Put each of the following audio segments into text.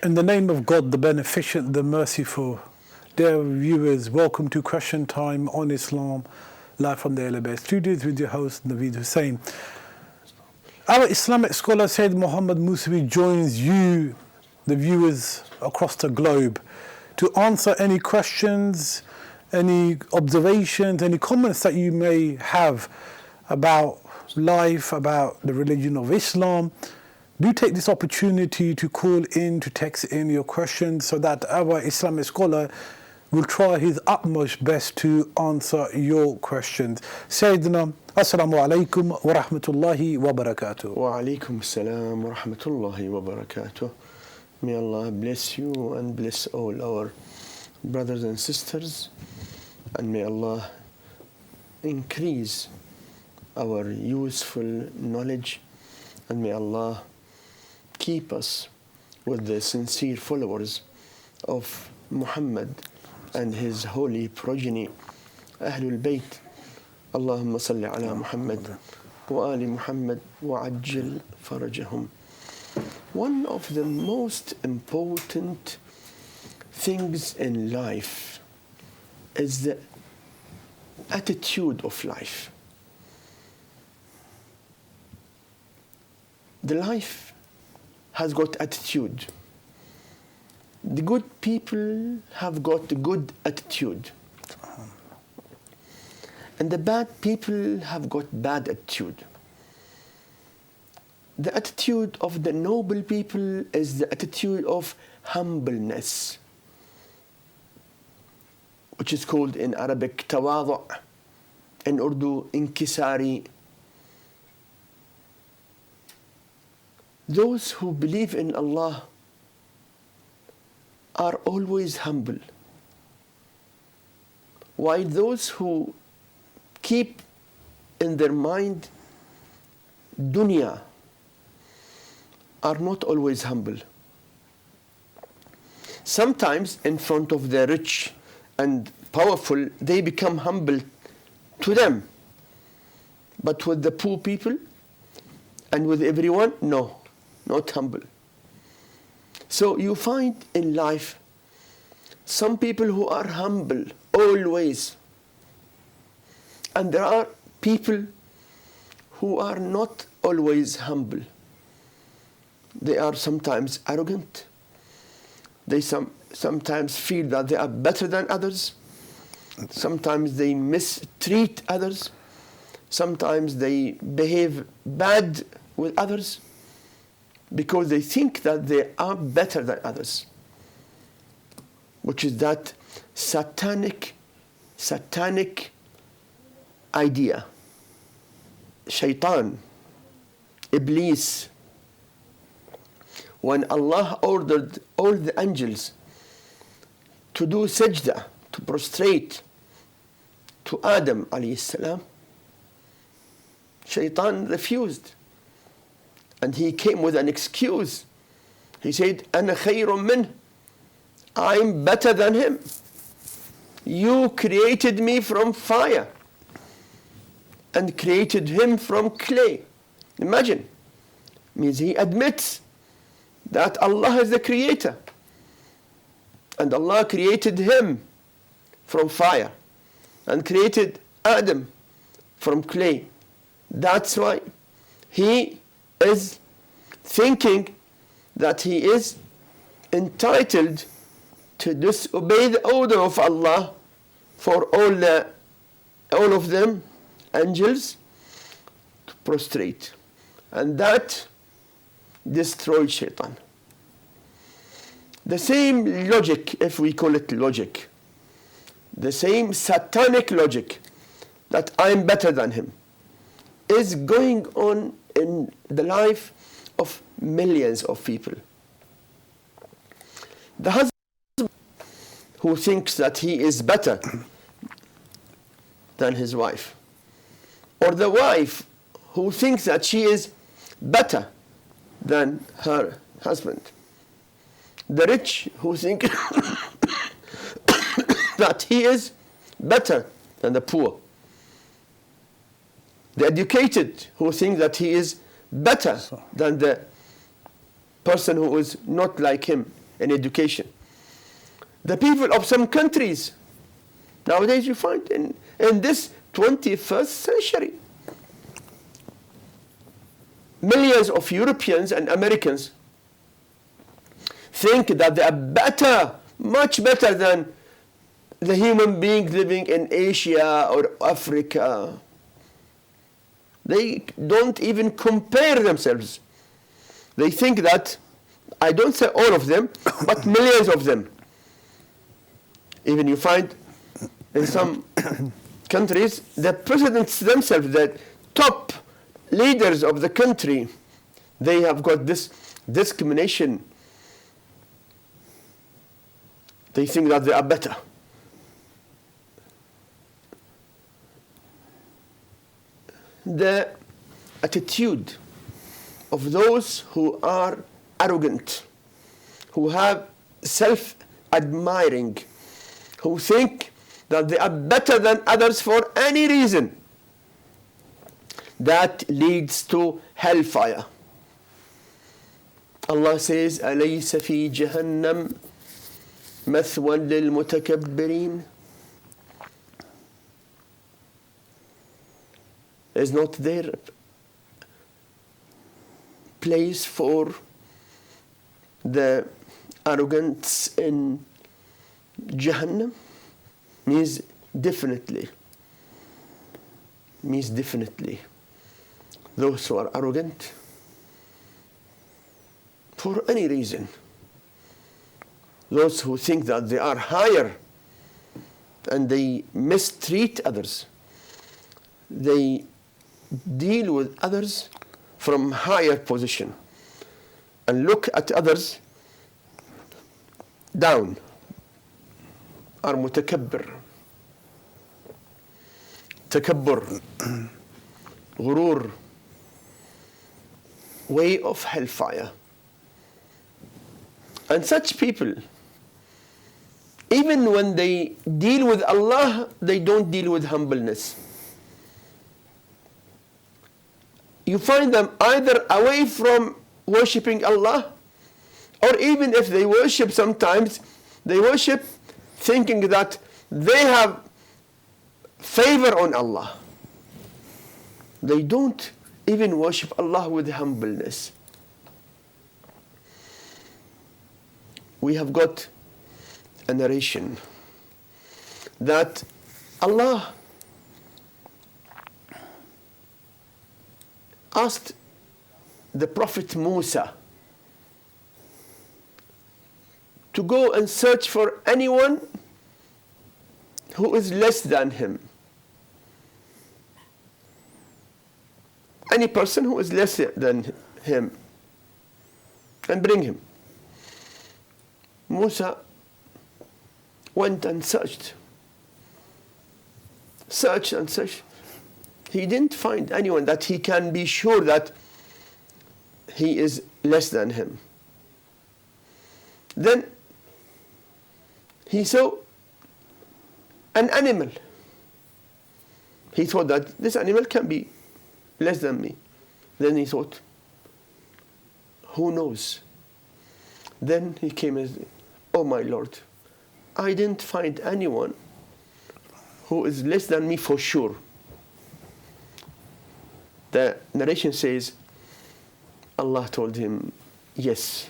In the name of God, the Beneficent, the Merciful, dear viewers, welcome to Question Time on Islam, live from the Ahlebait Studios with your host, Naveed Hussain. Our Islamic scholar, Syed Muhammad Musawi, joins you, the viewers across the globe, to answer any questions, any observations, any comments that you may have about life, about the religion of Islam. Do take this opportunity to call in, to text in your questions so that our Islamic scholar will try his utmost best to answer your questions. Sayyidina, Assalamu alaikum wa rahmatullahi wa barakatuh. Wa alaikum assalam wa rahmatullahi wa barakatuh. May Allah bless you and bless all our brothers and sisters, and may Allah increase our useful knowledge, and may Allah keep us with the sincere followers of Muhammad and his holy progeny, Ahlebait. Allahumma salli ala Muhammad wa ali Muhammad wa ajjil farajahum. One of the most important things in life is the attitude of life. The life has got attitude. The good people have got a good attitude. And the bad people have got bad attitude. The attitude of the noble people is the attitude of humbleness, which is called in Arabic tawadu', in Urdu inkisari. Those who believe in Allah are always humble, while those who keep in their mind dunya are not always humble. Sometimes in front of the rich and powerful, they become humble to them. But with the poor people and with everyone, no, not humble. So you find in life some people who are humble always, and there are people who are not always humble. They are sometimes arrogant. They sometimes feel that they are better than others. Sometimes they mistreat others. Sometimes they behave bad with others because they think that they are better than others, which is that satanic idea. Shaitan, Iblis, when Allah ordered all the angels to do sajda, to prostrate to Adam alayhi salam, Shaitan refused. And he came with an excuse. He said, أَنَا خَيْرٌ مِّنْهُ, I'm better than him. You created me from fire and created him from clay. Imagine. Means he admits that Allah is the creator. And Allah created him from fire and created Adam from clay. That's why he is thinking that he is entitled to disobey the order of Allah for all of them, angels, to prostrate. And that destroyed Shaitan. The same logic, if we call it logic, the same satanic logic that I'm better than him, is going on in the life of millions of people. The husband who thinks that he is better than his wife, or the wife who thinks that she is better than her husband, the rich who think that he is better than the poor, the educated who think that he is better than the person who is not like him in education. The people of some countries, nowadays you find in this 21st century, millions of Europeans and Americans think that they are better, much better than the human beings living in Asia or Africa. They don't even compare themselves. They think that, I don't say all of them, but millions of them. Even you find in some countries, the presidents themselves, the top leaders of the country, they have got this discrimination. They think that they are better. The attitude of those who are arrogant, who have self-admiring, who think that they are better than others for any reason, that leads to hellfire. Allah says, أَلَيْسَ فِي جَهَنَّمْ مَثْوًى لِلْمُتَكَبِّرِينَ. Is not there a place for the arrogance in Jahannam? Means definitely. Those who are arrogant for any reason. Those who think that they are higher and they mistreat others. They deal with others from higher position and look at others down. Are mutakabbir. Takabbur. Ghurur. Way of hellfire. And such people, even when they deal with Allah, they don't deal with humbleness. You find them either away from worshipping Allah, or even if they worship sometimes, they worship thinking that they have favor on Allah. They don't even worship Allah with humbleness. We have got a narration that Allah asked the Prophet Musa to go and search for anyone who is less than him. Any person who is less than him, and bring him. Musa went and searched and searched. He didn't find anyone that he can be sure that he is less than him. Then he saw an animal. He thought that this animal can be less than me. Then he thought, who knows? Then he came and said, oh my Lord, I didn't find anyone who is less than me for sure. The narration says, Allah told him, yes,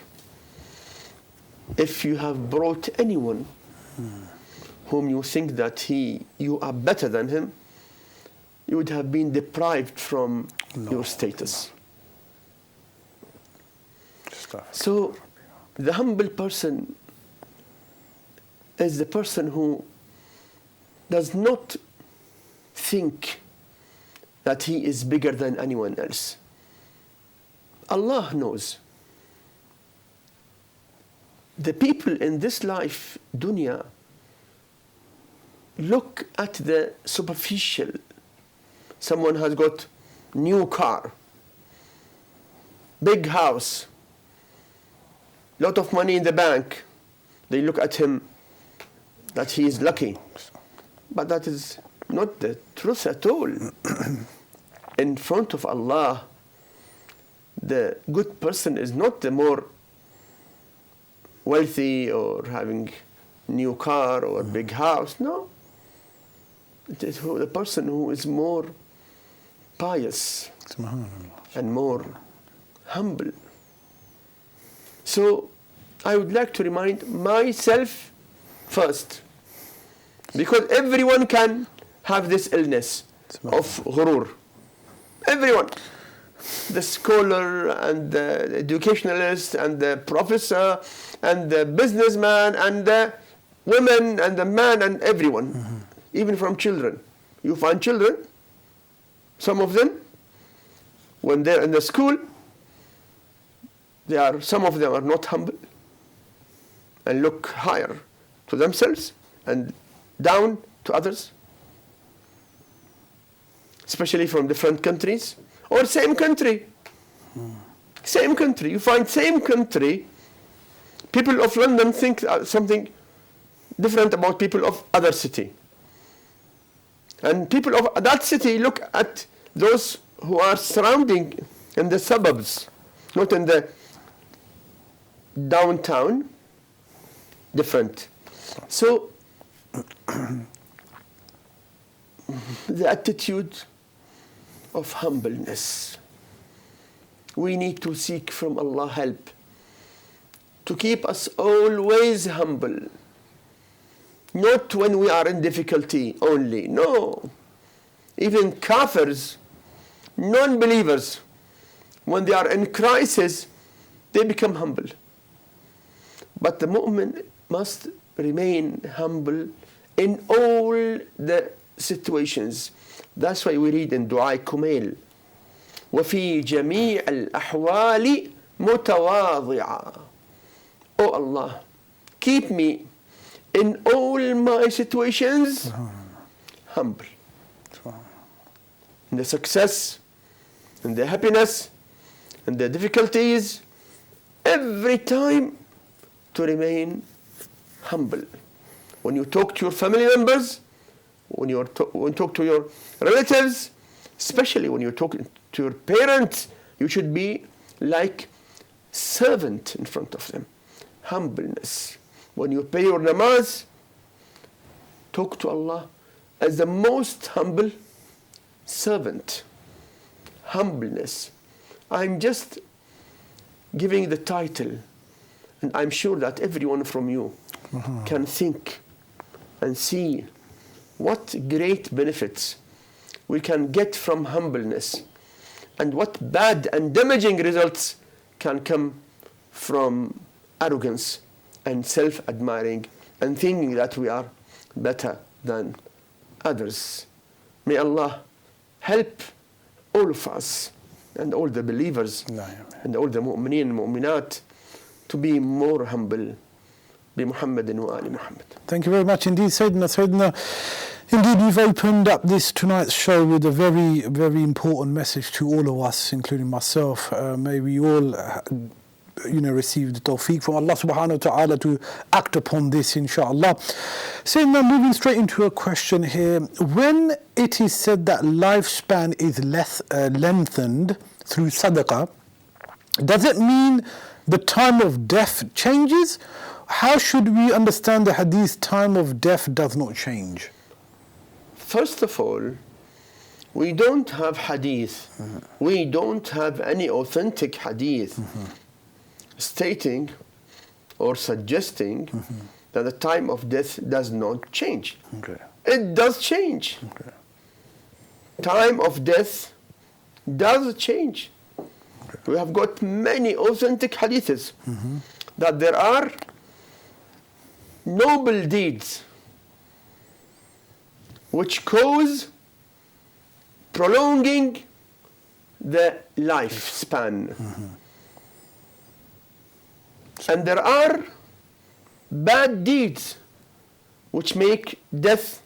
if you have brought anyone whom you think that you are better than him, you would have been deprived from your status. So the humble person is the person who does not think that he is bigger than anyone else. Allah knows. The people in this life, dunya, look at the superficial. Someone has got new car, big house, lot of money in the bank. They look at him that he is lucky. But that is not the truth at all. In front of Allah, the good person is not the more wealthy or having new car or big house. No. It is the person who is more pious and more humble. So I would like to remind myself first, because everyone can have this illness of ghurur. Everyone. The scholar and the educationalist and the professor and the businessman and the women and the man and everyone, even from children. You find children, some of them, when they're in the school, some of them are not humble and look higher to themselves and down to others, especially from different countries or same country. Same country. You find same country, people of London think something different about people of other city. And people of that city look at those who are surrounding in the suburbs, not in the downtown, different. So the attitude of humbleness. We need to seek from Allah help to keep us always humble. Not when we are in difficulty only. No. Even kafirs, non-believers, when they are in crisis, they become humble. But the mu'min must remain humble in all the situations. That's why we read in Dua Kumail, وَفِي جَمِيعِ الْأَحْوَالِ مُتَوَاضِعًا. Oh Allah, keep me in all my situations humble. In the success, in the happiness, in the difficulties, every time to remain humble. When you talk to your family members, when you talk to your relatives, especially when you're talking to your parents, you should be like servant in front of them. Humbleness. When you pay your namaz, talk to Allah as the most humble servant. Humbleness. I'm just giving the title, and I'm sure that everyone from you can think and see what great benefits we can get from humbleness, and what bad and damaging results can come from arrogance and self-admiring and thinking that we are better than others. May Allah help all of us and all the believers and all the mu'mineen and mu'minat to be more humble. Bi Muhammadin wa ali Muhammad. Thank you very much indeed, Sayyidina. Indeed, you've opened up this tonight's show with a very, very important message to all of us, including myself. May we all receive the tawfiq from Allah subhanahu wa ta'ala to act upon this, inshallah. So now moving straight into a question here. When it is said that lifespan is lengthened through sadaqah, does it mean the time of death changes? How should we understand the hadith, time of death does not change? First of all, we don't have hadith. We don't have any authentic hadith stating or suggesting that the time of death does not change. Okay. It does change. Okay. Time of death does change. Okay. We have got many authentic hadiths that there are noble deeds which cause prolonging the lifespan. And there are bad deeds which make death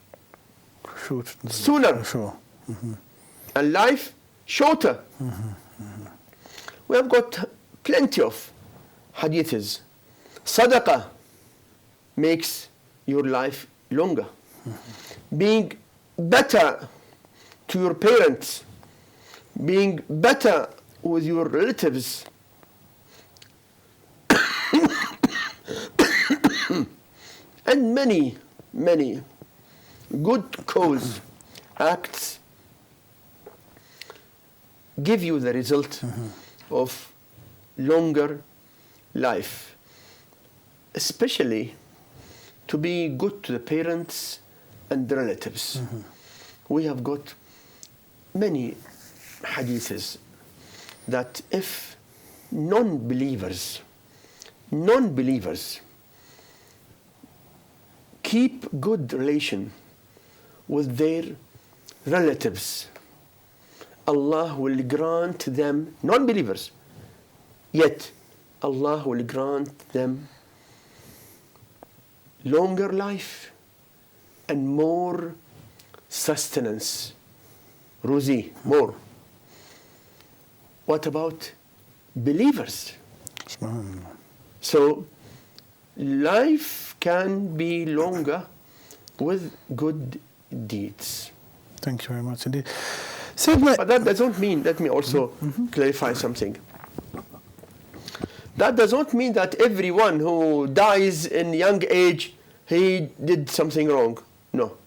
sooner and life shorter. We have got plenty of hadiths. Sadaqah makes your life longer. Being better to your parents, being better with your relatives, and many, many good cause acts give you the result of longer life, especially to be good to the parents and the relatives. We have got many hadiths that if non-believers keep good relation with their relatives, Allah will grant them, non-believers, yet Allah will grant them longer life and more sustenance, ruzi, more. What about believers? So life can be longer with good deeds. Thank you very much indeed. But that doesn't mean, let me also clarify something. That does not mean that everyone who dies in young age, he did something wrong. No,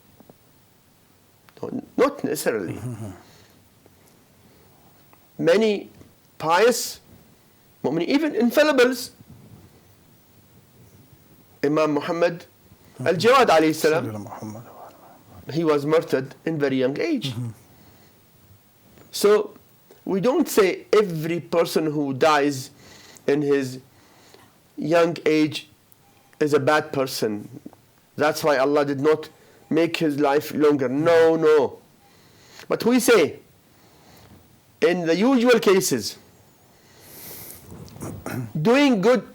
not necessarily. Many pious, even infallibles, Imam Muhammad al-Jawad alayhi salam, he was murdered in very young age. So we don't say every person who dies in his young age is a bad person. That's why Allah did not make his life longer. No. But we say, in the usual cases, doing good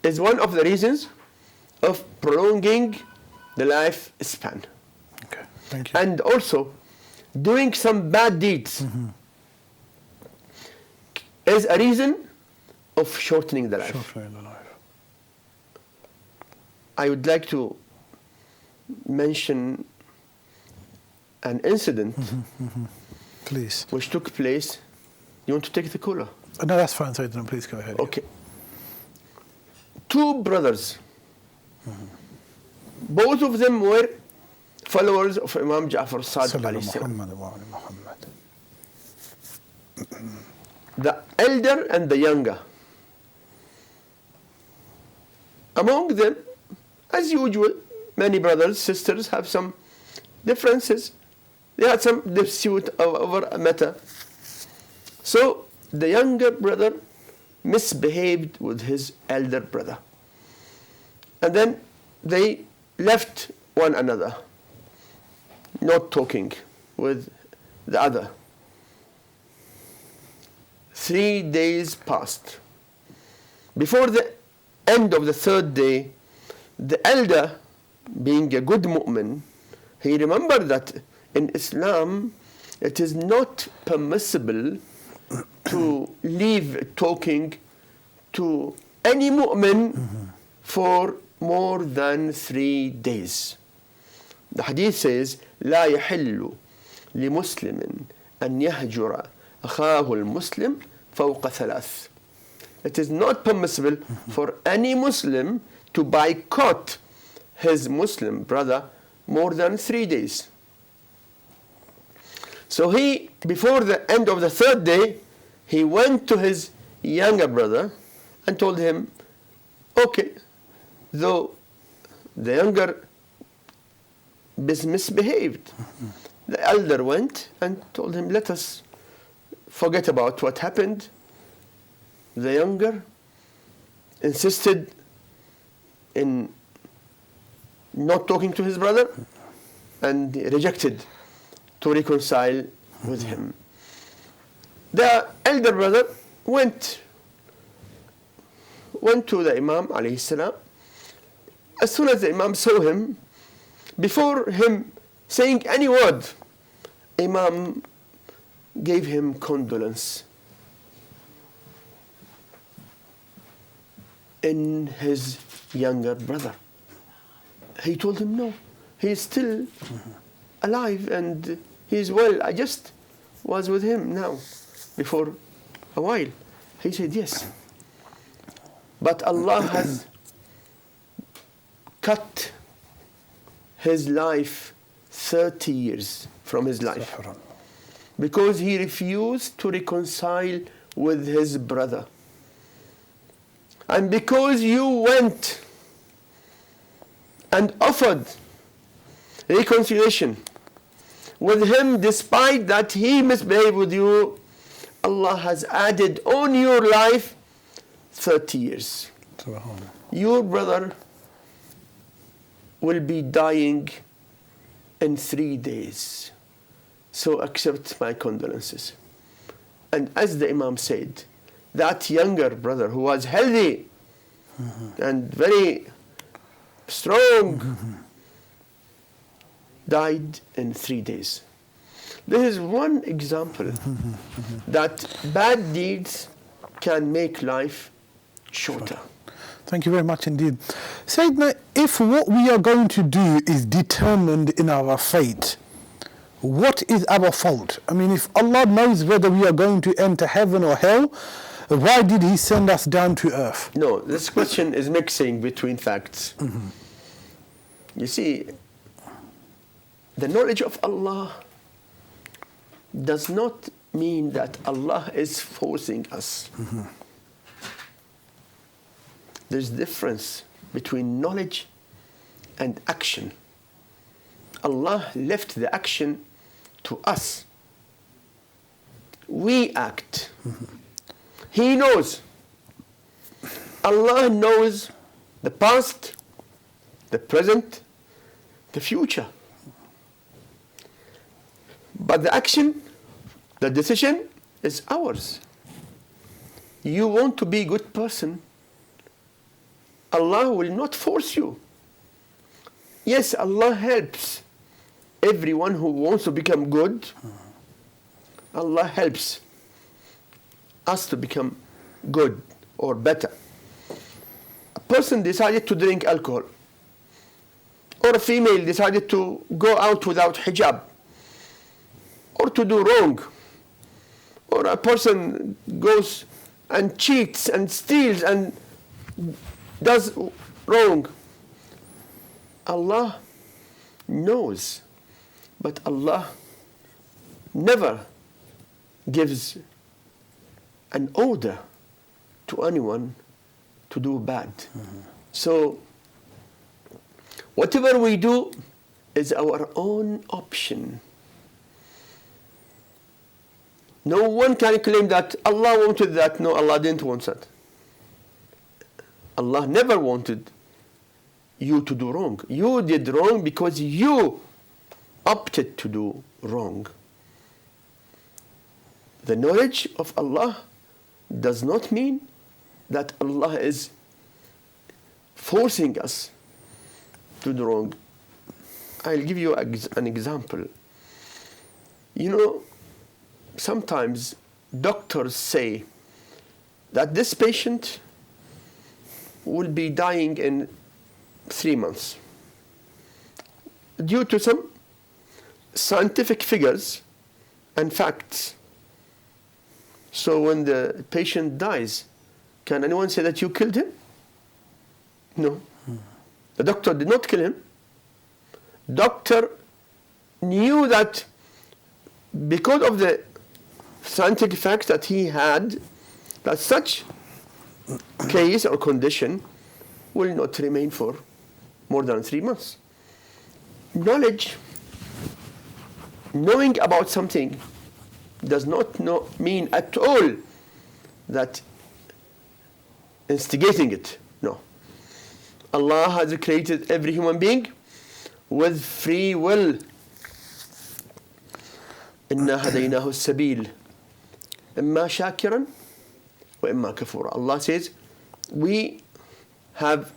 is one of the reasons of prolonging the lifespan. Okay, thank you. And also, doing some bad deeds is a reason of shortening the life. Shortening the life. I would like to mention an incident Please. which took place. You want to take the cooler? No, that's fine, Syed. No, please go ahead. Okay. Two brothers. Both of them were followers of Imam Ja'far Sadiq alayhi salam. The elder and the younger. Among them, as usual, many brothers, sisters have some differences. They had some dispute over a matter. So the younger brother misbehaved with his elder brother. And then they left one another, not talking with the other. 3 days passed. Before the end of the third day, the elder, being a good mu'min, he remembered that in Islam it is not permissible to leave talking to any mu'min for more than 3 days. The hadith says, لا يحل لمسلم أن يهجر أخاه المسلم فوق ثلاث. It is not permissible for any Muslim to boycott his Muslim brother more than 3 days. So he, before the end of the third day, he went to his younger brother and told him, okay, though the younger misbehaved, the elder went and told him, let us forget about what happened. The younger insisted in not talking to his brother and rejected to reconcile with him. The elder brother went to the Imam alayhi salam. As soon as the Imam saw him, before him saying any word, Imam gave him condolence in his younger brother. He told him, no, he is still alive and he is well. I just was with him now, before a while. He said, yes. But Allah has cut his life 30 years from his life because he refused to reconcile with his brother. And because you went and offered reconciliation with him despite that he misbehaved with you, Allah has added on your life 30 years. Your brother will be dying in 3 days. So accept my condolences. And as the Imam said, that younger brother who was healthy and very strong died in 3 days. This is one example that bad deeds can make life shorter. Thank you very much indeed. Sayyidina, if what we are going to do is determined in our fate, what is our fault? I mean, if Allah knows whether we are going to enter heaven or hell, why did He send us down to earth? No, this question is mixing between facts. You see, the knowledge of Allah does not mean that Allah is forcing us. There's difference between knowledge and action. Allah left the action to us. We act. He knows. Allah knows the past, the present, the future. But the action, the decision is ours. You want to be a good person, Allah will not force you. Yes, Allah helps everyone who wants to become good. Allah helps us to become good or better. A person decided to drink alcohol, or a female decided to go out without hijab, or to do wrong, or a person goes and cheats and steals and does wrong. Allah knows, but Allah never gives an order to anyone to do bad. So whatever we do is our own option. No one can claim that Allah wanted that. No, Allah didn't want that. Allah never wanted you to do wrong. You did wrong because you opted to do wrong. The knowledge of Allah does not mean that Allah is forcing us to do wrong. I'll give you an example. You know, sometimes doctors say that this patient will be dying in 3 months due to some scientific figures and facts. So when the patient dies, can anyone say that you killed him? No. The doctor did not kill him. Doctor knew that because of the scientific facts that he had, that such case or condition will not remain for more than 3 months. Knowledge, knowing about something, does not mean at all that instigating it. No. Allah has created every human being with free will. إِنَّا هَدَيْنَاهُ السَّبِيلِ إِمَّا شَاكِرًا وَإِمَّا كَفُورًا. Allah says, we have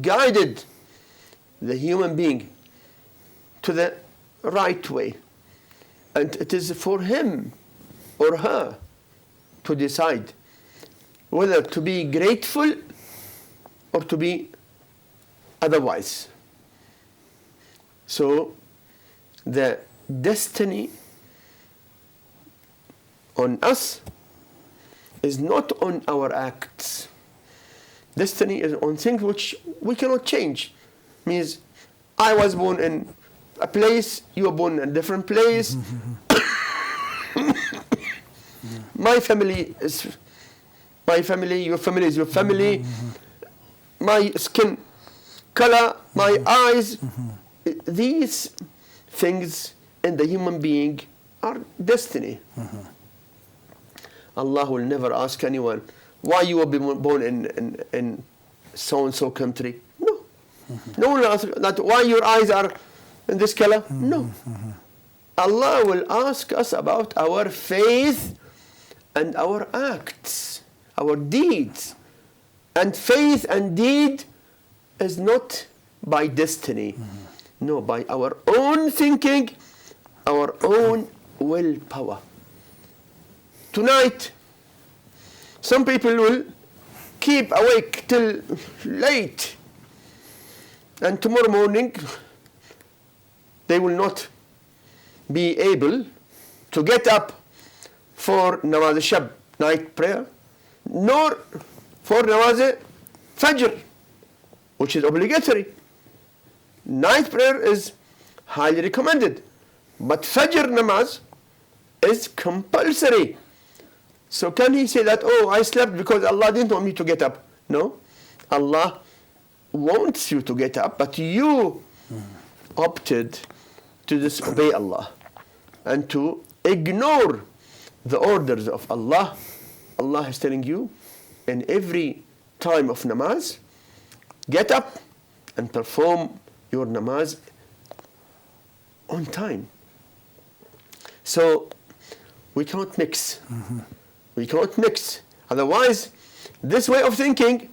guided the human being to the right way, and it is for him or her to decide whether to be grateful or to be otherwise. So the destiny on us is not on our acts. Destiny is on things which we cannot change. means I was born in a place, you were born in a different place. My family is my family, your family is your family. My skin color, my eyes, these things in the human being are destiny. Allah will never ask anyone why you were born in so-and-so country. No. No one will ask that why your eyes are in this color. No. Allah will ask us about our faith and our acts, our deeds. And faith and deed is not by destiny. No, by our own thinking, our own willpower. Tonight, some people will keep awake till late, and tomorrow morning they will not be able to get up for Nawaz Shab, night prayer, nor for Nawaz Fajr, which is obligatory. Night prayer is highly recommended, but Fajr namaz is compulsory. So can he say that, oh, I slept because Allah didn't want me to get up? No. Allah wants you to get up, but you opted to disobey Allah and to ignore the orders of Allah. Allah is telling you in every time of namaz, get up and perform your namaz on time. So we cannot mix. We cannot mix. Otherwise, this way of thinking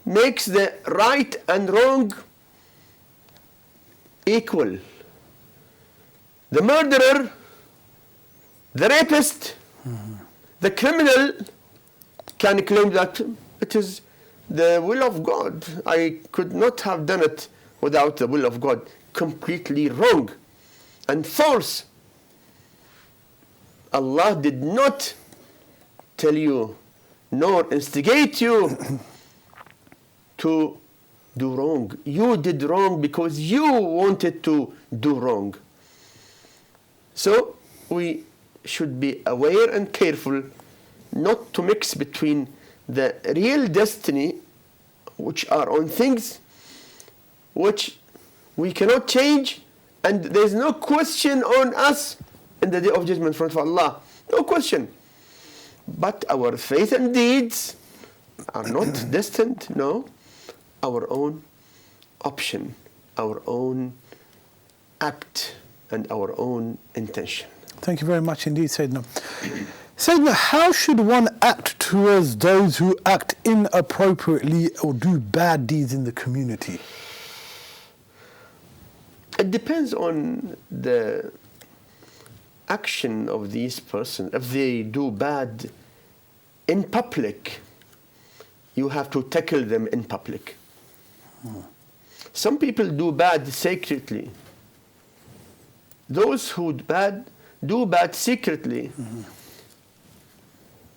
makes the right and wrong equal. The murderer, the rapist, the criminal can claim that it is the will of God. I could not have done it without the will of God. Completely wrong and false. Allah did not tell you nor instigate you to do wrong. You did wrong because you wanted to do wrong. So we should be aware and careful not to mix between the real destiny, which are on things which we cannot change, and there is no question on us in the day of judgment in front of Allah. No question. But our faith and deeds are not destined, no. Our own option, our own act, and our own intention. Thank you very much indeed, Sayyidina. Sayyidina, how should one act towards those who act inappropriately or do bad deeds in the community? It depends on the action of these persons. If they do bad in public, you have to tackle them in public. Some people do bad secretly. Those who do bad secretly,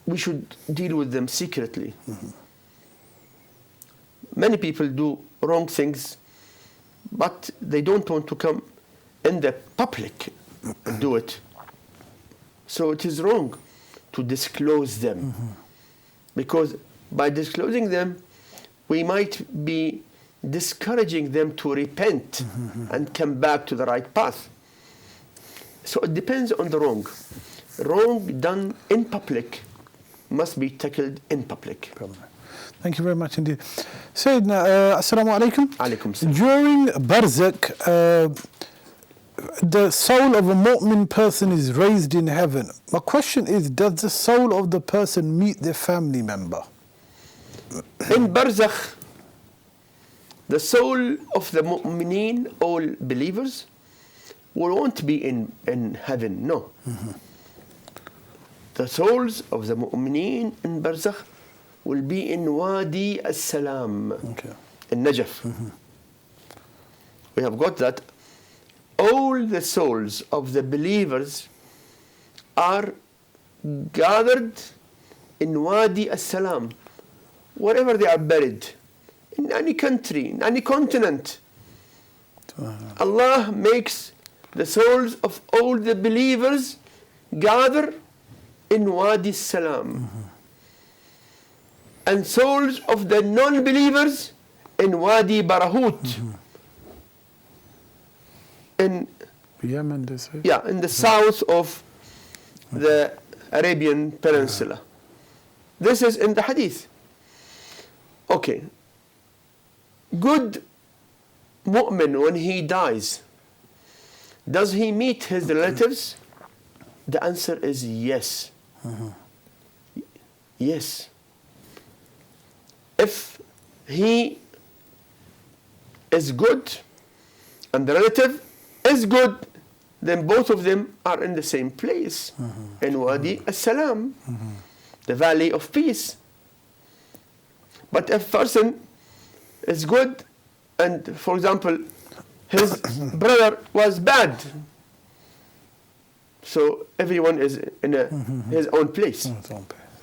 we should deal with them secretly. Many people do wrong things, but they don't want to come in the public and do it. So it is wrong to disclose them, because by disclosing them, we might be discouraging them to repent and come back to the right path. So it depends on the wrong. Wrong done in public must be tackled in public. Thank you very much indeed. Sayyidina, assalamu alaikum. Alaikum salam. During Barzakh, the soul of a mu'min person is raised in heaven. My question is, does the soul of the person meet their family member? In Barzakh, the soul of the mu'mineen, all believers, won't be in heaven, no. The souls of the mu'mineen in Barzakh will be in Wadi as-Salam, in Najaf. We have got that. All the souls of the believers are gathered in Wadi as-Salam, wherever they are buried, in any country, in any continent. Allah makes the souls of all the believers gather in Wadi Salam. And souls of the non-believers in Wadi Barahut. In Yemen, they say. Yeah, in the south of the Arabian Peninsula. This is in the hadith. Okay. Good mu'min, when he dies, does he meet his relatives? The answer is yes. Yes. If he is good and the relative is good, then both of them are in the same place, in Wadi As-Salam, the Valley of Peace. But if person is good and, for example, his brother was bad, so everyone is in his own place.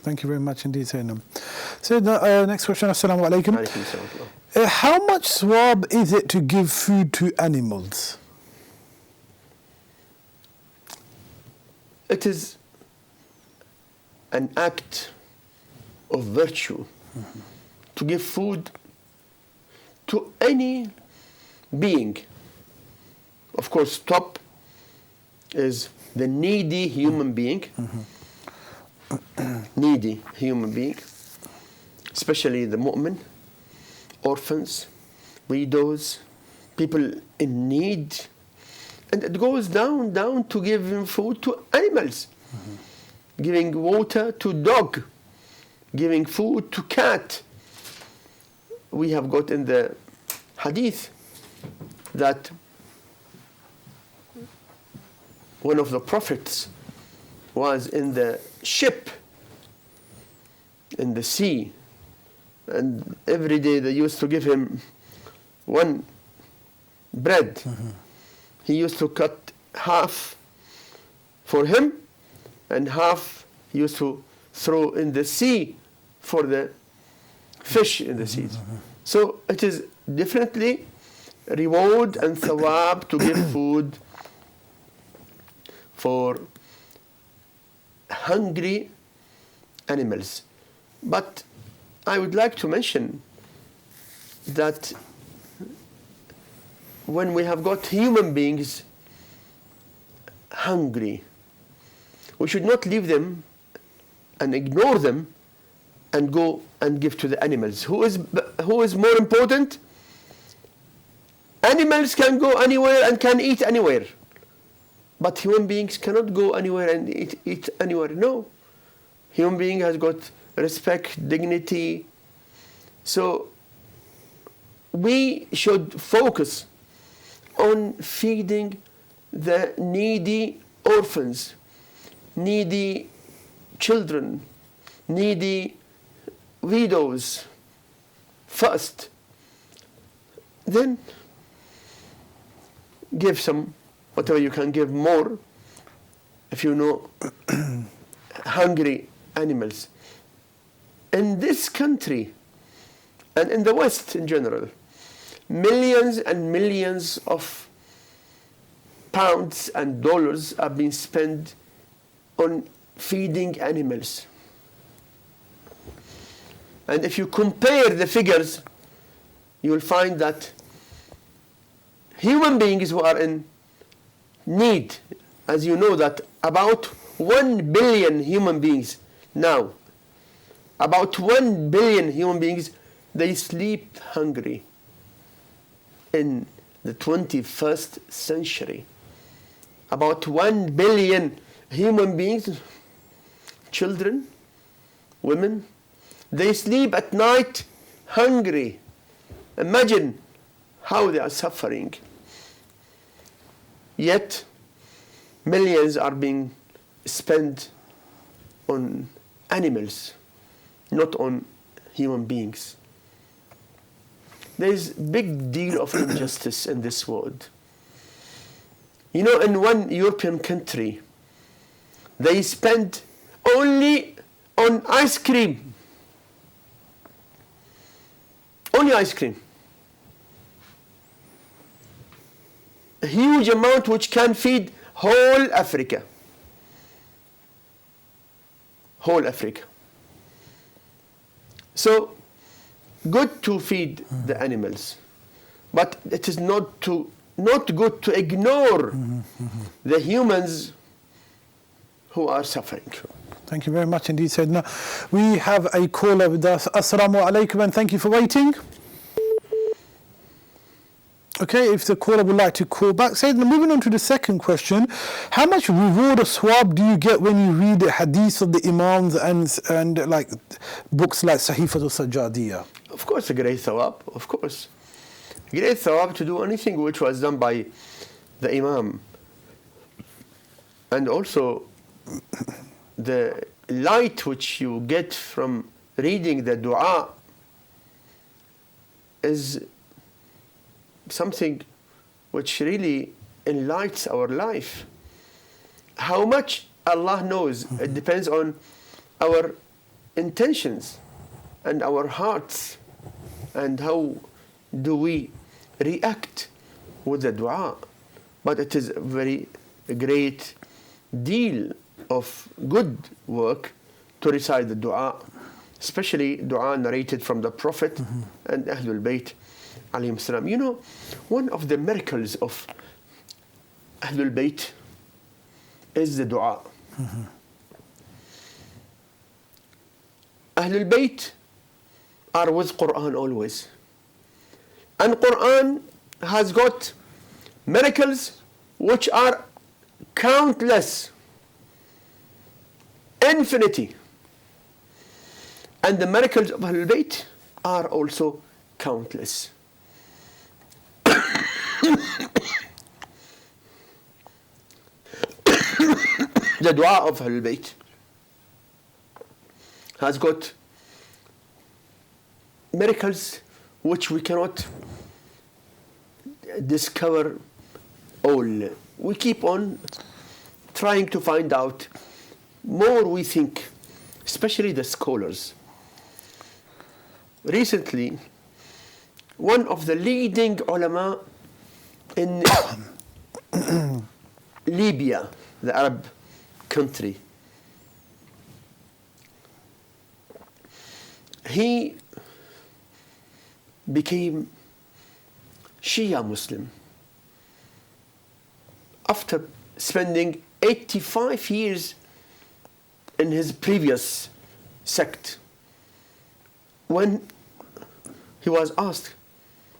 Thank you very much indeed, Sayyidina. So next question, Assalamu alaikum. How much swab is it to give food to animals? It is an act of virtue to give food to any being. Of course, top is the needy human being. Needy human being, especially the mu'min, orphans, widows, people in need. And it goes down to giving food to animals, giving water to dog, giving food to cat. We have got in the hadith that one of the prophets was in the ship in the sea, and every day they used to give him one bread. He used to cut half for him and half he used to throw in the sea for the fish in the seas. So it is definitely reward and thawab to give food for hungry animals. But I would like to mention that when we have got human beings hungry, we should not leave them and ignore them and go and give to the animals. Who is more important? Animals can go anywhere and can eat anywhere. But human beings cannot go anywhere and eat anywhere. No. Human being has got respect, dignity. So we should focus on feeding the needy orphans, needy children, needy widows first. Then give some, whatever you can give more, if you know hungry animals. In this country, and in the West in general, millions and millions of pounds and dollars are being spent on feeding animals. And if you compare the figures, you will find that human beings who are in need, as you know that about 1 billion human beings now, about 1 billion human beings, they sleep hungry in the 21st century. About 1 billion human beings, children, women, they sleep at night hungry. Imagine how they are suffering. Yet, millions are being spent on animals, not on human beings. There is a big deal of injustice in this world. You know, in one European country, they spend only on ice cream. Only ice cream. a huge amount which can feed whole Africa. Whole Africa. So, good to feed the animals, but it is not good to ignore the humans who are suffering. Thank you very much indeed, Sayyidina. We have a caller with us. Assalamu alaikum, and thank you for waiting. Okay, if the caller would like to call back. Sayyidina, moving on to the second question. How much reward or swab do you get when you read the hadith of the imams and like books like Sahifat al-Sajjadiyah? Of course, a great thawab, of course. A great thawab to do anything which was done by the imam. And also, the light which you get from reading the dua is something which really enlightens our life. How much Allah knows, it depends on our intentions and our hearts and how do we react with the dua. But it is a very great deal of good work to recite the dua, especially dua narrated from the Prophet and Ahlebait alayhim salam. You know, one of the miracles of Ahlebait is the dua. Ahlebait are with Quran always. And Quran has got miracles which are countless, infinity. And the miracles of Ahlebait are also countless. The dua of Ahlebait has got miracles which we cannot discover all. We keep on trying to find out more, we think, especially the scholars. Recently, one of the leading ulama in Libya, the Arab country, he became Shia Muslim after spending 85 years in his previous sect. When he was asked,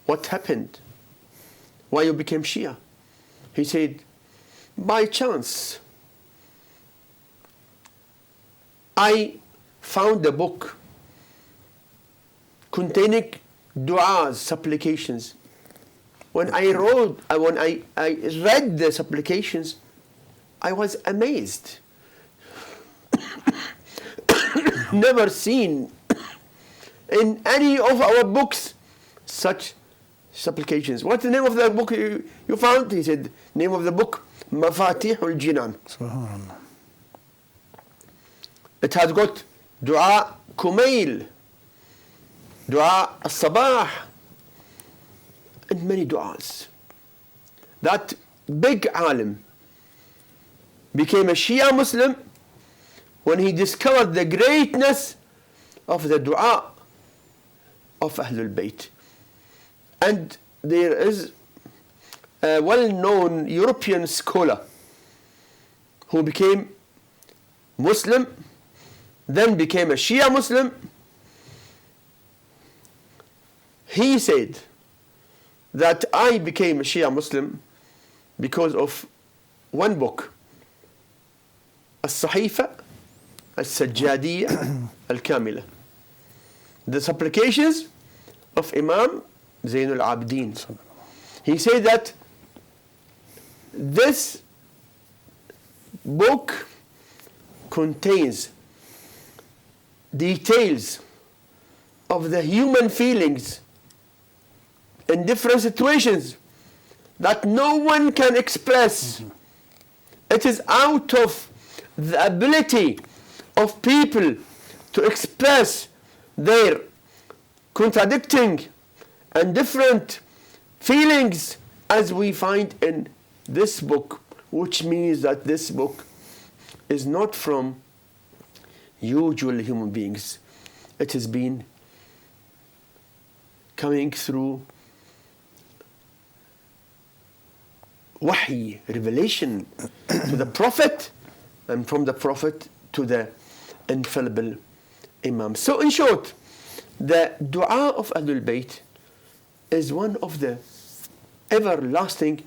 what happened? Why you became Shia? He said, by chance, I found a book containing du'as, supplications. When I read the supplications, I was amazed. Never seen in any of our books such supplications. What's the name of the book you found? He said, name of the book, Mafatihul Jinan. Subhanallah. It has got Dua Kumail, Dua As-Sabah, and many du'as. That big alim became a Shia Muslim when he discovered the greatness of the dua of Ahlul Bayt. And there is a well-known European scholar who became Muslim, then became a Shia Muslim. He said that I became a Shia Muslim because of one book, As-Sahifa Al-Sajjadiyya Al-Kamila, the supplications of Imam Zainul Abidin. He said that this book contains details of the human feelings in different situations that no one can express. It is out of the ability of people to express their contradicting and different feelings as we find in this book, which means that this book is not from usual human beings. It has been coming through wahy, revelation to the Prophet, and from the Prophet to the infallible Imam. So in short, the dua of Ahlul Bayt is one of the everlasting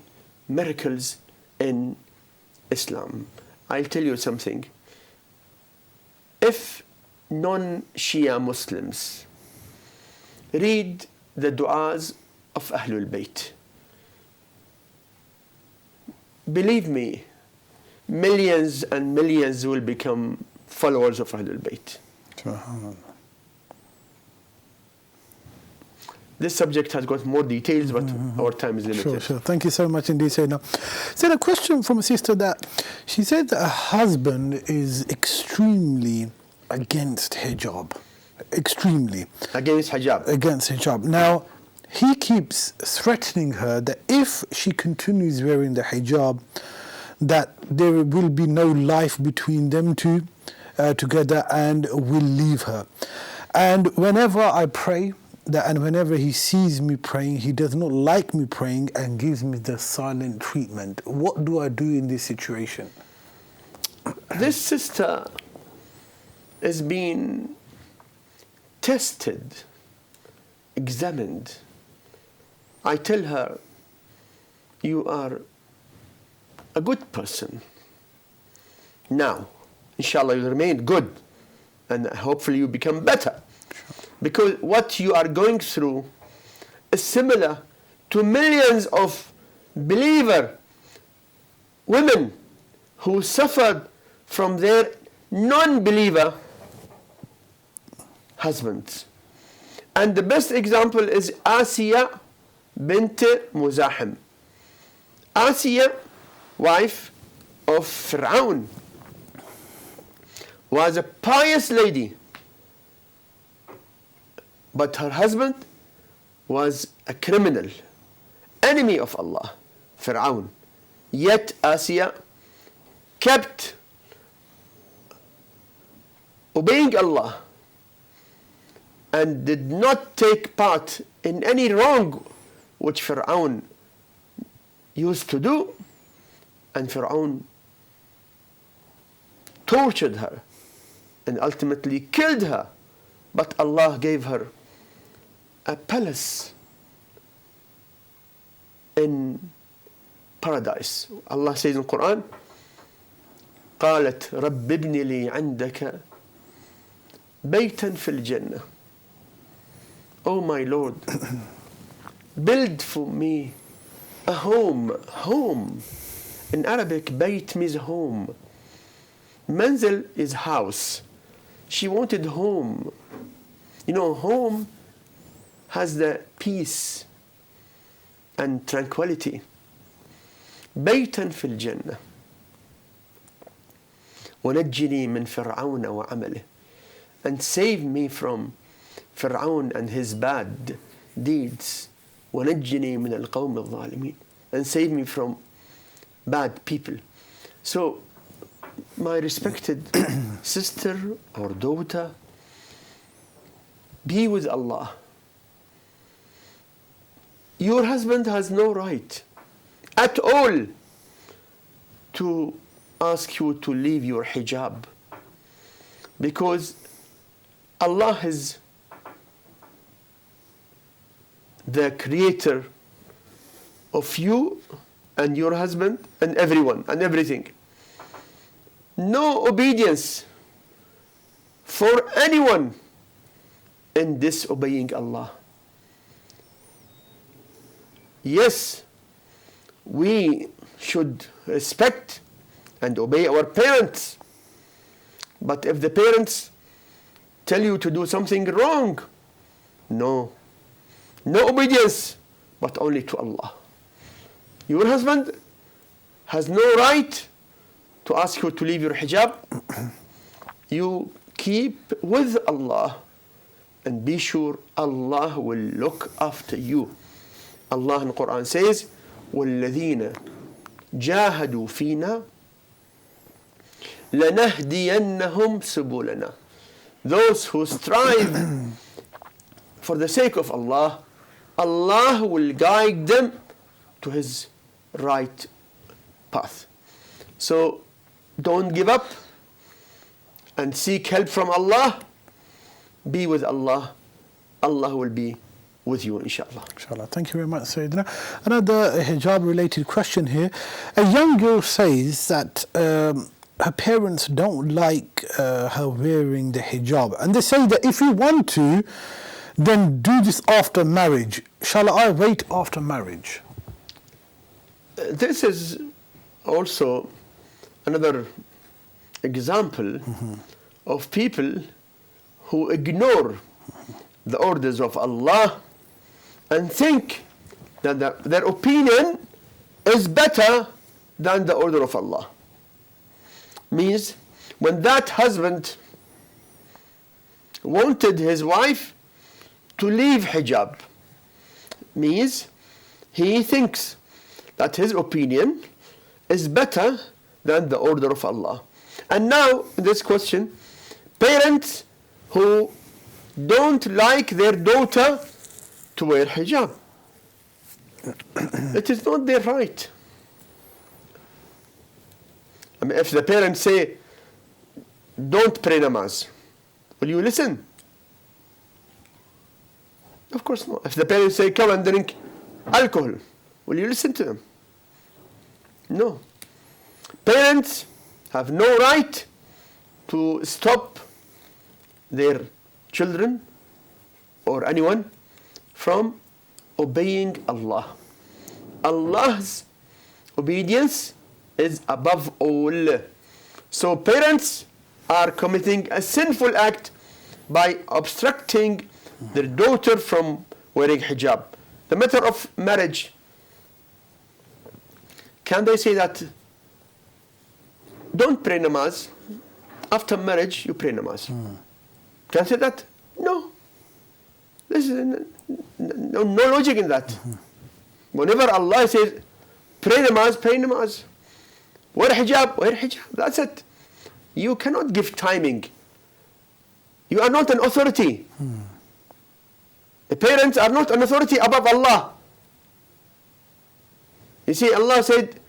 miracles in Islam. I'll tell you something. If non-Shia Muslims read the du'as of Ahlul Bayt, believe me, millions and millions will become followers of Ahlul Bayt. This subject has got more details, but our time is limited. Sure. Thank you so much indeed, Syed. So a question from a sister that she said that her husband is extremely against hijab. Extremely. Against hijab. Against hijab. Now, he keeps threatening her that if she continues wearing the hijab, that there will be no life between them two together and will leave her. And whenever I pray, and whenever he sees me praying, he does not like me praying and gives me the silent treatment. What do I do in this situation? This sister is being tested, examined. I tell her, you are a good person. Now, inshallah, you remain good, and hopefully you become better. Because what you are going through is similar to millions of believer women who suffered from their non-believer husbands. And the best example is Asiya bint Muzahim. Asiya, wife of Fir'aun, was a pious lady, but her husband was a criminal, enemy of Allah, Fir'aun. Yet Asiya kept obeying Allah and did not take part in any wrong which Fir'aun used to do, and Fir'aun tortured her and ultimately killed her. But Allah gave her a palace in paradise. Allah says in the Quran, قالت رب ابن لي عندك بيتا في الجنة. Oh my Lord, build for me a home. Home. In Arabic, bayt means home. Manzil is house. She wanted home. You know, home has the peace and tranquility. بيتا في الجنة ونجني من فرعون وعمله, and save me from Fir'aun and his bad deeds. ونجني من القوم الظالمين, and save me from bad people. So, my respected sister or daughter, be with Allah. Your husband has no right at all to ask you to leave your hijab, because Allah is the creator of you and your husband and everyone and everything. No obedience for anyone in disobeying Allah. Yes, we should respect and obey our parents, but if the parents tell you to do something wrong, no obedience, but only to Allah. Your husband has no right to ask you to leave your hijab. You keep with Allah and be sure Allah will look after you. Allah in the Quran says, وَالَّذِينَ جَاهَدُوا فِينَا لَنَهْدِيَنَّهُمْ سُبُلَنَا. Those who strive for the sake of Allah, Allah will guide them to His right path. So don't give up and seek help from Allah. Be with Allah. Allah will be with you, inshallah. Inshallah. Thank you very much, Sayyidina. Another hijab-related question here. A young girl says that her parents don't like her wearing the hijab, and they say that if you want to, then do this after marriage. Shall I wait after marriage? This is also another example of people who ignore the orders of Allah and think that their opinion is better than the order of Allah. Means when that husband wanted his wife to leave hijab, means he thinks that his opinion is better than the order of Allah. And now, this question, parents who don't like their daughter to wear hijab, it is not their right. I mean, if the parents say, don't pray namaz, will you listen? Of course not. If the parents say, come and drink alcohol, will you listen to them? No. Parents have no right to stop their children or anyone from obeying Allah. Allah's obedience is above all. So parents are committing a sinful act by obstructing their daughter from wearing hijab. The matter of marriage, can they say that don't pray namaz, after marriage you pray namaz? Can I say that? No. This is no logic in that. Whenever Allah says pray namaz, wear hijab, that's it. You cannot give timing. You are not an authority. The parents are not an authority above Allah. You see, Allah said,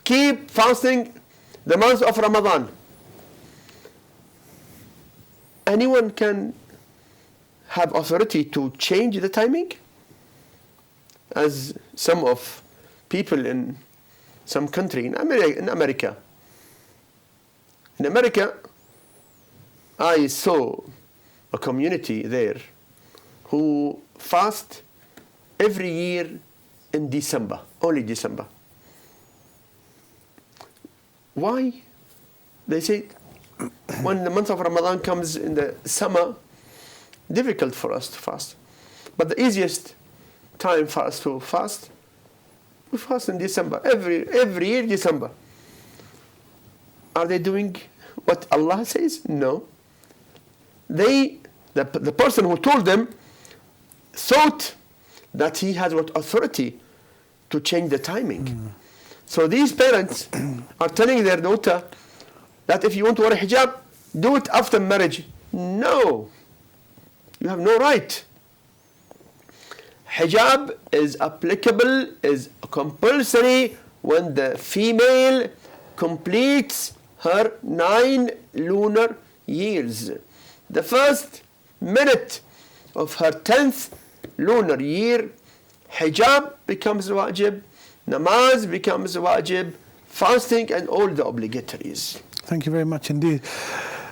keep fasting the month of Ramadan. Anyone can have authority to change the timing? As some of people in some country, in America. In America, I saw a community there who fast every year in December, only December. Why? They say, when the month of Ramadan comes in the summer, difficult for us to fast. But the easiest time for us to fast, we fast in December, every year December. Are they doing what Allah says? No. The person who told them thought that he has what authority to change the timing. So these parents are telling their daughter that if you want to wear a hijab, do it after marriage. No. You have no right. Hijab is applicable, is compulsory when the female completes her 9 lunar years. The first minute of her 10th lunar year, hijab becomes wajib, namaz becomes wajib, fasting and all the obligatories. Thank you very much indeed.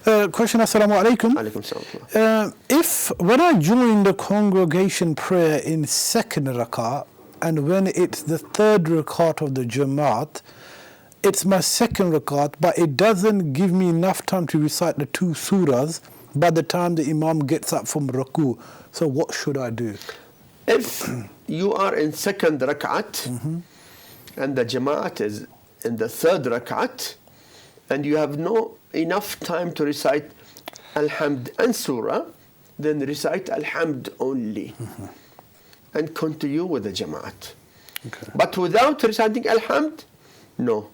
Question, assalamu alaikum. Alaikum salam. If when I join the congregation prayer in second rak'ah and when it's the third rak'ah of the Jamaat, it's my second rak'ah, but it doesn't give me enough time to recite the 2 surahs by the time the Imam gets up from ruku. So what should I do? If you are in second rak'at and the Jamaat is in the third rak'at and you have no enough time to recite Alhamd and Surah, then recite Alhamd only and continue with the Jamaat. Okay. But without reciting Alhamd, no.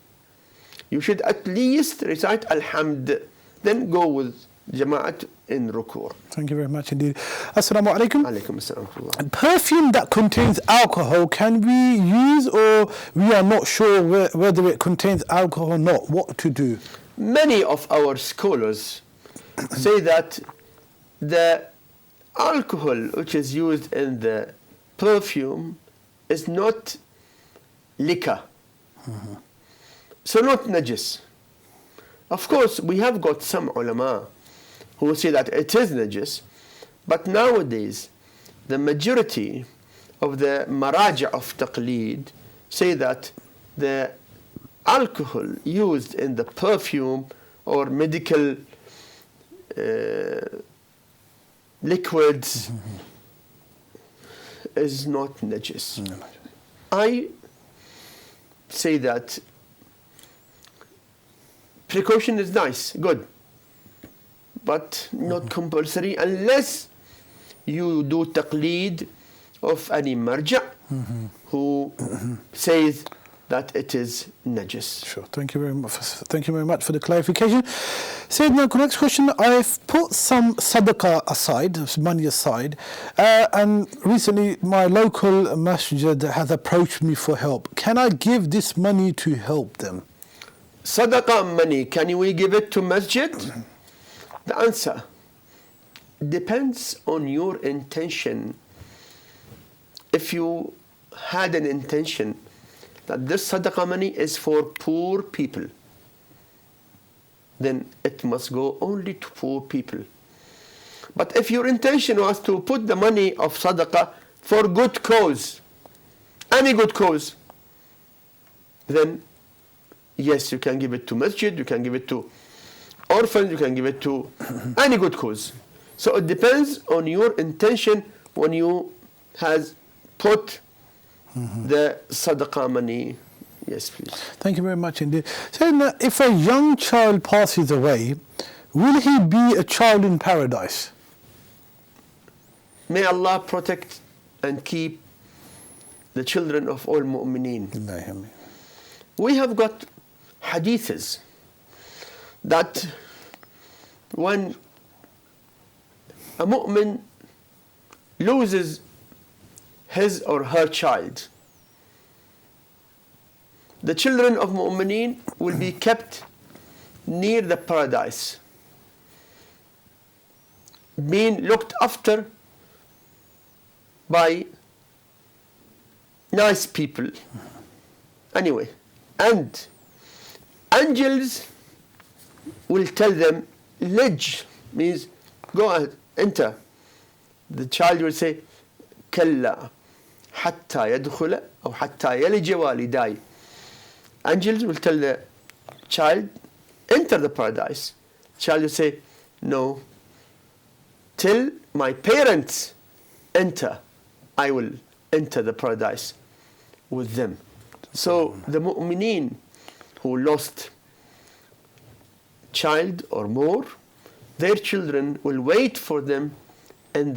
You should at least recite Alhamd, then go with Jama'at in Ruku'. Thank you very much indeed. Assalamu alaikum. Alaykum as-salam. Perfume that contains alcohol, can we use, or we are not sure whether it contains alcohol or not? What to do? Many of our scholars say that the alcohol which is used in the perfume is not liquor. So not najis. Of course, we have got some ulama who say that it is najis, but nowadays the majority of the maraja of taqleed say that the alcohol used in the perfume or medical liquids is not najis. I say that precaution is nice, good, but not compulsory unless you do taqleed of any marja who says that it is najis. Sure. Thank you very much. Thank you very much for the clarification. Syed, now next question. I've put some sadaqah aside, money aside, and recently my local masjid has approached me for help. Can I give this money to help them? Sadaqah money, can we give it to masjid? The answer depends on your intention. If you had an intention that this sadaqah money is for poor people, then it must go only to poor people. But if your intention was to put the money of sadaqah for good cause, any good cause, then yes, you can give it to masjid, you can give it to orphans, you can give it to any good cause. So it depends on your intention when you has put the sadaqah money. Yes, please. Thank you very much indeed. So, if a young child passes away, will he be a child in paradise? May Allah protect and keep the children of all mu'mineen. We have got hadiths that when a mu'min loses his or her child, the children of mu'mineen will be kept near the paradise, being looked after by nice people. Anyway, and angels will tell them, Lij means go ahead, enter. The child will say, Kalla, hatta yadkhula, or hatta yalija walidai. Angels will tell the child, enter the paradise. Child will say, no, till my parents enter, I will enter the paradise with them. So the mu'mineen who lost child or more, their children will wait for them in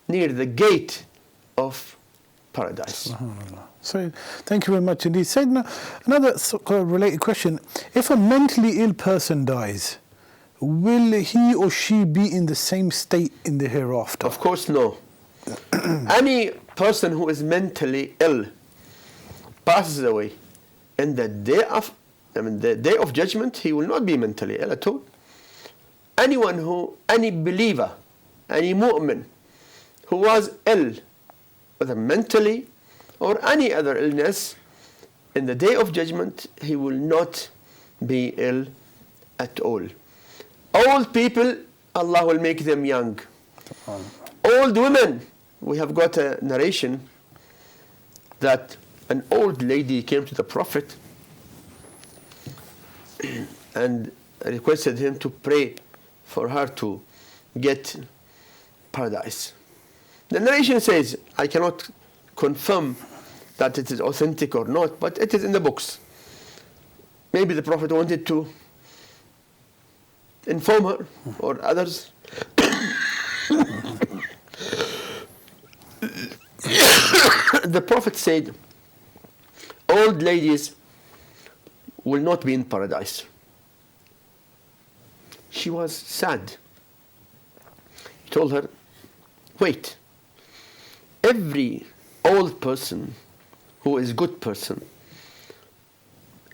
near the gate of paradise. So, thank you very much indeed. Said another related question: if a mentally ill person dies, will he or she be in the same state in the hereafter? Of course, no. Any person who is mentally ill passes away, and the day of judgment, he will not be mentally ill at all. Any believer, any mu'min who was ill, whether mentally or any other illness, in the day of judgment, he will not be ill at all. Old people, Allah will make them young. Old women, we have got a narration that an old lady came to the Prophet and requested him to pray for her to get paradise. The narration says, I cannot confirm that it is authentic or not, but it is in the books. Maybe the Prophet wanted to inform her or others. The Prophet said, old ladies will not be in paradise. She was sad. He told her, wait, every old person who is good person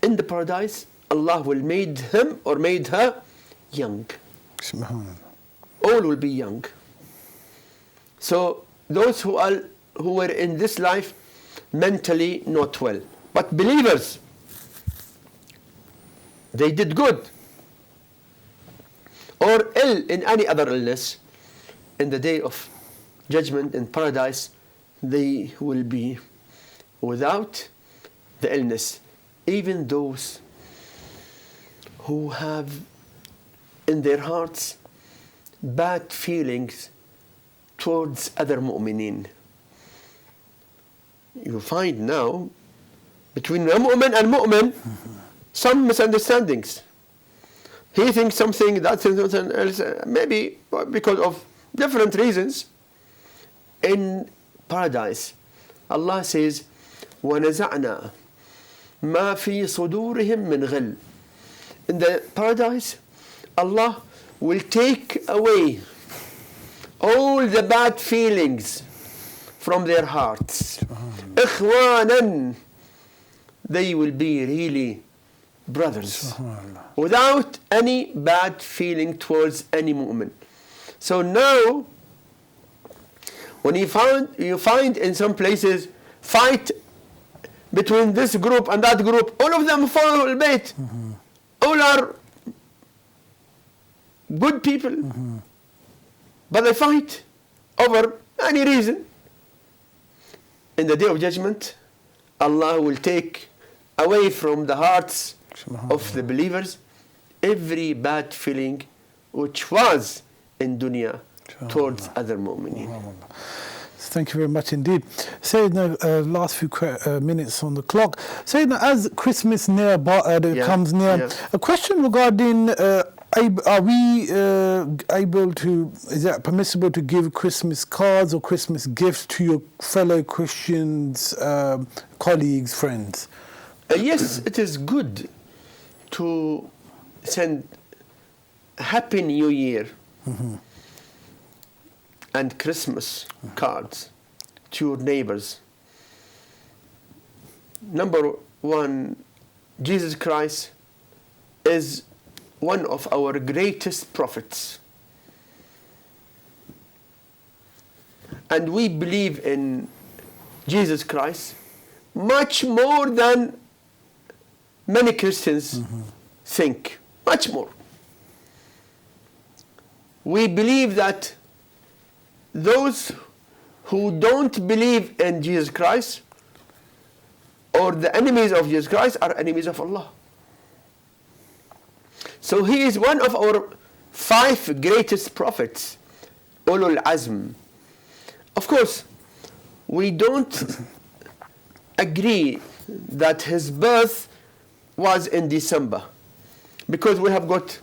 in the paradise, Allah will made him or made her young. Subhanallah. All will be young. So those who were in this life mentally not well, but believers, they did good or ill in any other illness, in the day of judgment in paradise, they will be without the illness. Even those who have in their hearts bad feelings towards other mu'mineen. You find now between a mu'min and mu'min some misunderstandings. He thinks something, that something else, maybe because of different reasons. In paradise, Allah says, وَنَزَعْنَا مَا فِي صُدُورِهِمْ مِنْ غِلٍّ. In the paradise, Allah will take away all the bad feelings from their hearts. إِخْوَانًا. They will be really brothers without any bad feeling towards any mu'min. So now, when you find in some places fight between this group and that group, all of them follow Ahlebait. All are good people, but they fight over any reason. In the day of judgment, Allah will take away from the hearts of the believers every bad feeling which was in dunya towards other mu'mineen. Thank you very much indeed. Sayyidina, last few minutes on the clock. Sayyidina, as Christmas comes near, a question regarding are we able to, is it permissible to give Christmas cards or Christmas gifts to your fellow Christians, colleagues, friends? Yes, it is good to send Happy New Year and Christmas cards to your neighbors. Number one, Jesus Christ is one of our greatest prophets. And we believe in Jesus Christ much more than many Christians think. Much more. We believe that those who don't believe in Jesus Christ or the enemies of Jesus Christ are enemies of Allah. So he is one of our 5 greatest prophets, Ulul Azm. Of course, we don't agree that his birth was in December, because we have got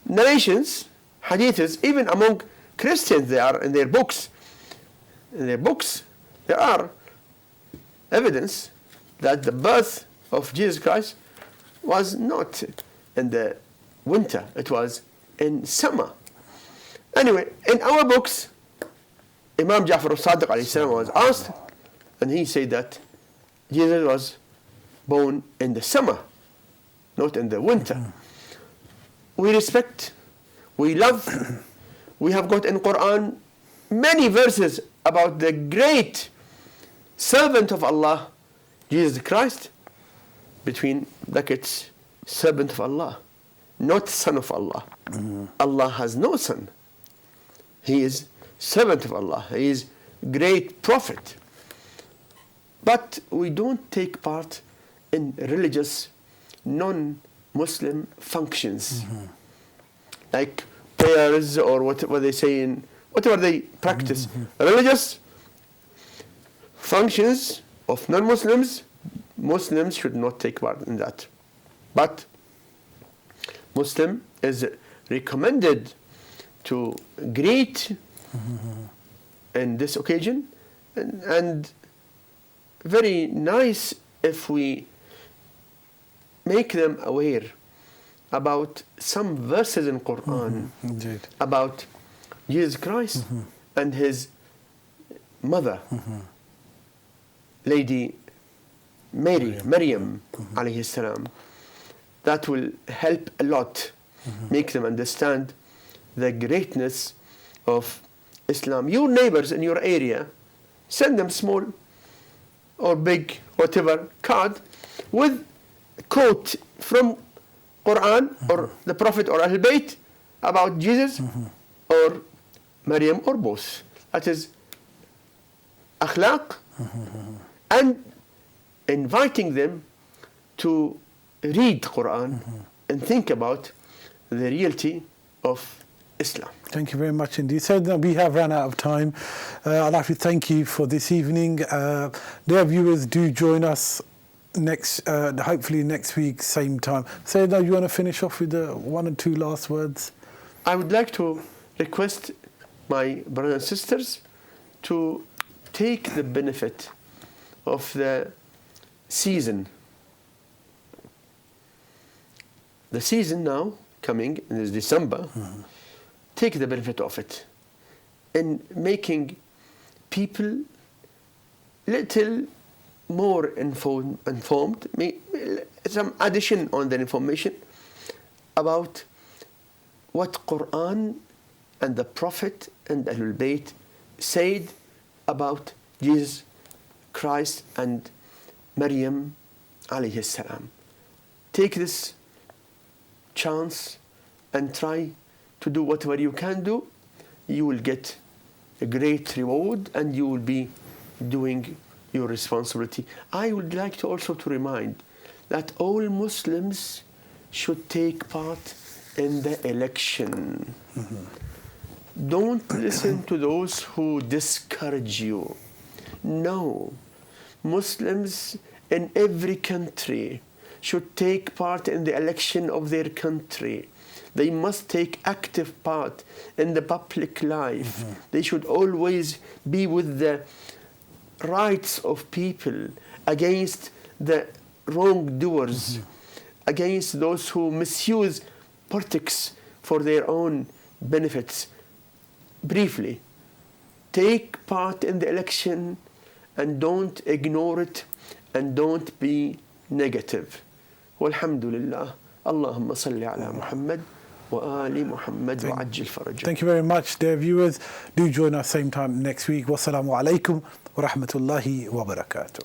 narrations, hadiths, even among Christians, they are in their books. In their books, there are evidence that the birth of Jesus Christ was not in the winter, it was in summer. Anyway, in our books, Imam Ja'far al-Sadiq alayhi salam was asked, and he said that Jesus was born in the summer, not in the winter. We respect, we love, we have got in Quran many verses about the great servant of Allah, Jesus Christ, between brackets, servant of Allah, not son of Allah. Allah has no son. He is servant of Allah. He is great prophet. But we don't take part in religious, non-Muslim functions, like prayers or whatever they say in, whatever they practice. Religious functions of non-Muslims, Muslims should not take part in that. But Muslim is recommended to greet in this occasion, and very nice if we make them aware about some verses in Quran Indeed. about Jesus Christ and his mother, Lady Maryam alayhi salam, that will help a lot, make them understand the greatness of Islam. Your neighbors in your area, send them small or big, whatever, card with a quote from Quran or the Prophet or Ahlebait about Jesus or Maryam or both. That is akhlaq, and inviting them to read Quran and think about the reality of Islam. Thank you very much indeed. So now we have run out of time. I'd like to thank you for this evening. Dear viewers, do join us hopefully next week, same time. So now you want to finish off with one or two last words? I would like to request my brothers and sisters to take the benefit of the season. The season now coming in this December, take the benefit of it in making people little more informed, some addition on the information about what Quran and the Prophet and Ahlul Bayt said about Jesus Christ and Maryam alayhi salam. Take this chance and try to do whatever you can do. You will get a great reward and you will be doing your responsibility. I would like to also to remind that all Muslims should take part in the election. Don't listen to those who discourage you. No, Muslims in every country should take part in the election of their country. They must take active part in the public life. They should always be with the rights of people, against the wrongdoers, against those who misuse politics for their own benefits. Briefly, take part in the election and don't ignore it and don't be negative. Walhamdulillah. Allahumma salli ala Muhammad wa ali Muhammad wa ajil farajah. Thank you very much, dear viewers. Do join us same time next week. Wassalamu alaikum wa rahmatullahi wa barakatuh.